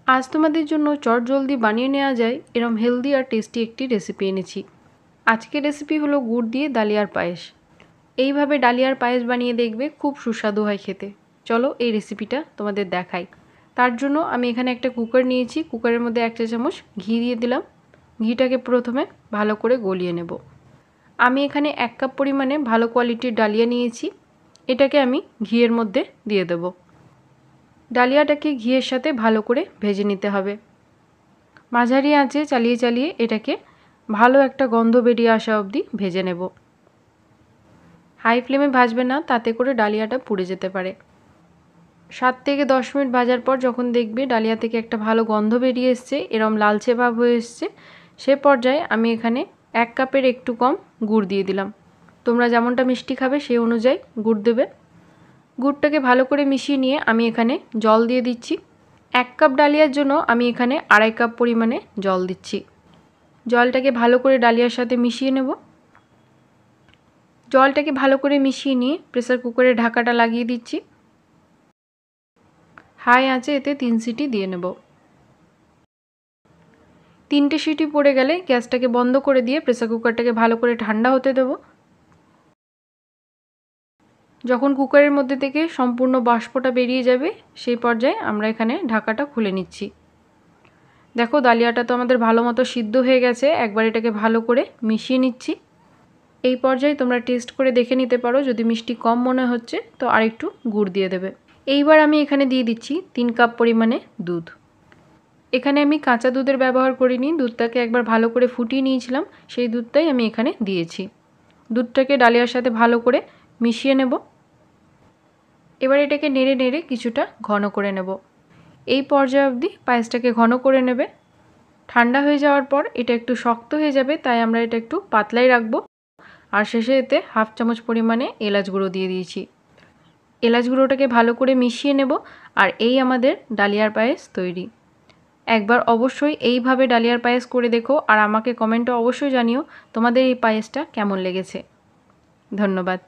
আজ তোমাদের জন্য চটজলদি বানিয়ে নেওয়া যায় এরম হেলদি আর টেস্টি একটি রেসিপি এনেছি। আজকের রেসিপি হলো গুড় দিয়ে ডালিয়ার পায়েস। এইভাবে ডালিয়ার পায়েস বানিয়ে দেখবে, খুব সুস্বাদু হয় খেতে। চলো এই রেসিপিটা তোমাদের দেখাই। তার জন্য আমি এখানে একটা কুকার নিয়েছি। কুকারের মধ্যে 1 চা চামচ ঘি দিয়ে দিলাম। ঘিটাকে প্রথমে ভালো করে গলিয়ে নেব। আমি এখানে 1 কাপ পরিমাণে ভালো কোয়ালিটির ডালিয়া নিয়েছি। এটাকে আমি ঘিয়ের মধ্যে দিয়ে দেব। ডালিয়াটাকে ঘিয়ের সাথে ভালো করে ভেজে নিতে হবে। মাঝারি আঁচে চালিয়ে চালিয়ে এটাকে ভালো একটা গন্ধ বেরিয়ে আসা অবধি ভেজে নেব। হাই ফ্লেমে ভাজবে না, তাতে করে ডালিয়াটা পুড়ে যেতে পারে। 7 থেকে 10 মিনিট ভাজার পর যখন দেখবে ডালিয়া থেকে একটা ভালো গন্ধ বেরিয়ে এসছে, এরম লালচে ভাব হয়ে এসছে, সে পর্যায়ে আমি এখানে 1 কাপের একটু কম গুড় দিয়ে দিলাম। তোমরা যেমনটা মিষ্টি খাবে সেই অনুযায়ী গুড় দেবে। গুড়টাকে ভালো করে মিশিয়ে নিয়ে আমি এখানে জল দিয়ে দিচ্ছি। 1 কাপ ডালিয়ার জন্য আমি এখানে 2.5 কাপ পরিমাণে জল দিচ্ছি। জলটাকে ভালো করে ডালিয়ার সাথে মিশিয়ে নেব। জলটাকে ভালো করে মিশিয়ে নিয়ে প্রেসার কুকারে ঢাকাটা লাগিয়ে দিচ্ছি। হাই আঁচে এতে 3 সিটি দিয়ে নেব। 3টে সিটি পড়ে গেলে গ্যাসটাকে বন্ধ করে দিয়ে প্রেসার কুকারটাকে ভালো করে ঠান্ডা হতে দেব। যখন কুকারের মধ্যে থেকে সম্পূর্ণ বাষ্পটা বেরিয়ে যাবে, সেই পর্যায়ে আমরা এখানে ঢাকাটা খুলে নিচ্ছি। দেখো ডালিয়াটা তো আমাদের ভালো মতো সিদ্ধ হয়ে গেছে। একবার এটাকে ভালো করে মিশিয়ে নিচ্ছি। এই পর্যায়ে তোমরা টেস্ট করে দেখে নিতে পারো, যদি মিষ্টি কম মনে হচ্ছে তো আরেকটু গুড় দিয়ে দেবে। এইবার আমি এখানে দিয়ে দিচ্ছি 3 কাপ পরিমাণে দুধ। এখানে আমি কাঁচা দুধের ব্যবহার করিনি, দুধটাকে একবার ভালো করে ফুটিয়ে নিয়েছিলাম, সেই দুধটাই আমি এখানে দিয়েছি। দুধটাকে ডালিয়ার সাথে ভালো করে মিশিয়ে নেব। এবার এটাকে নেড়ে নেড়ে কিছুটা ঘন করে নেব। এই পর্যায়ে অবধি পায়েসটাকে ঘন করে নেবে। ঠান্ডা হয়ে যাওয়ার পর এটা একটু শক্ত হয়ে যাবে, তাই আমরা এটা একটু পাতলাই রাখবো। আর শেষে এতে 1/2 চামচ পরিমাণে এলাচ গুঁড়ো দিয়ে দিয়েছি। এলাচ গুঁড়োটাকে ভালো করে মিশিয়ে নেব। আর এই আমাদের ডালিয়ার পায়েস তৈরি। একবার অবশ্যই এইভাবে ডালিয়ার পায়েস করে দেখো, আর আমাকে কমেন্টে অবশ্যই জানিও তোমাদের এই পায়েসটা কেমন লেগেছে। ধন্যবাদ।